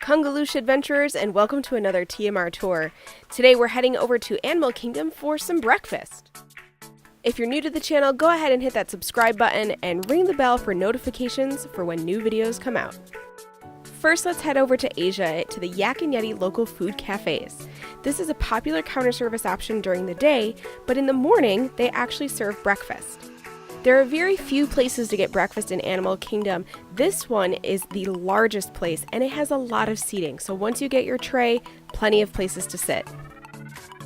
Pangu adventurers, and welcome to another TMR tour. Today we're heading over to Animal Kingdom for some breakfast. If you're new to the channel, go ahead and hit that subscribe button and ring the bell for notifications for when new videos come out. First, let's head over to Asia to the Yak and Yeti local food cafes. This is a popular counter service option during the day, but in the morning they actually serve breakfast. There are very few places to get breakfast in Animal Kingdom. This one is the largest place and it has a lot of seating, so once you get your tray, plenty of places to sit.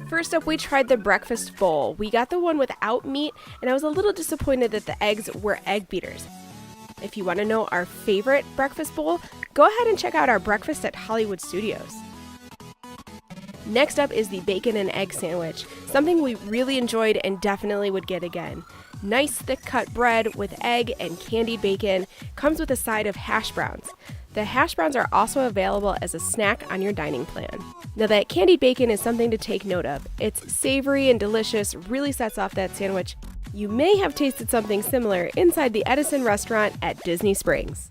First up, we tried the breakfast bowl. We got the one without meat, and I was a little disappointed that the eggs were egg beaters. If you want to know our favorite breakfast bowl, go ahead and check out our Breakfast at Hollywood Studios. Next up is the bacon and egg sandwich, something we really enjoyed and definitely would get again. Nice thick cut bread with egg and candied bacon, comes with a side of hash browns. The hash browns are also available as a snack on your dining plan. Now that candied bacon is something to take note of. It's savory and delicious, really sets off that sandwich. You may have tasted something similar inside the Edison restaurant at Disney Springs.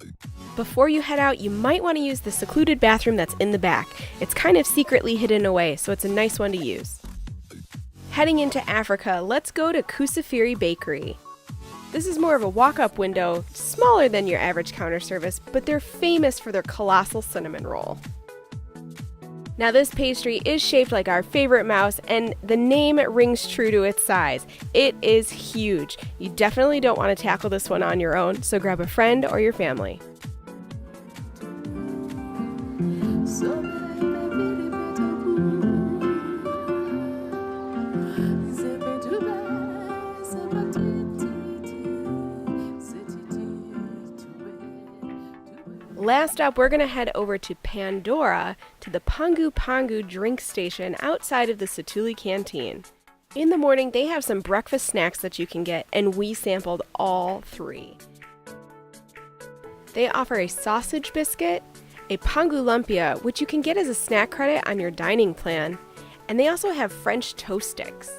Before you head out, you might want to use the secluded bathroom that's in the back. It's kind of secretly hidden away, so it's a nice one to use. Heading into Africa, let's go to Kusafiri Bakery. This is more of a walk-up window, smaller than your average counter service, but they're famous for their colossal cinnamon roll. Now this pastry is shaped like our favorite mouse, and the name rings true to its size. It is huge. You definitely don't want to tackle this one on your own, so grab a friend or your family. Last up, we're going to head over to Pandora to the Pangu drink station outside of the Satuli Canteen. In the morning, they have some breakfast snacks that you can get, and we sampled all three. They offer a sausage biscuit, a Pangu Lumpia, which you can get as a snack credit on your dining plan, and they also have French toast sticks.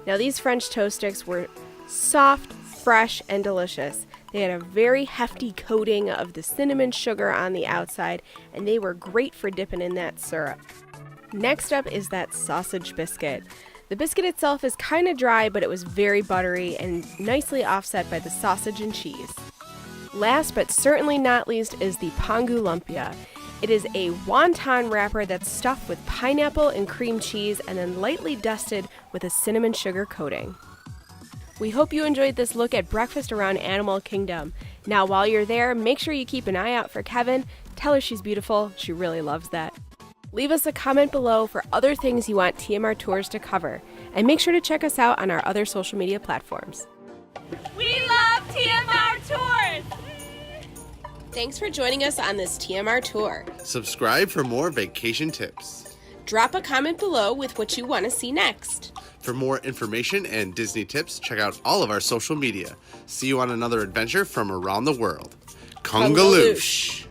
Now these French toast sticks were soft, fresh, and delicious. They had a very hefty coating of the cinnamon sugar on the outside, and they were great for dipping in that syrup. Next up is that sausage biscuit. The biscuit itself is kind of dry, but it was very buttery and nicely offset by the sausage and cheese. Last but certainly not least is the Pangu Lumpia. It is a wonton wrapper that's stuffed with pineapple and cream cheese and then lightly dusted with a cinnamon sugar coating. We hope you enjoyed this look at breakfast around Animal Kingdom. Now while you're there, make sure you keep an eye out for Kevin. Tell her she's beautiful, she really loves that. Leave us a comment below for other things you want TMR Tours to cover, and make sure to check us out on our other social media platforms. We love TMR Tours! Thanks for joining us on this TMR Tour. Subscribe for more vacation tips. Drop a comment below with what you want to see next. For more information and Disney tips, check out all of our social media. See you on another adventure from around the world. Congaloosh!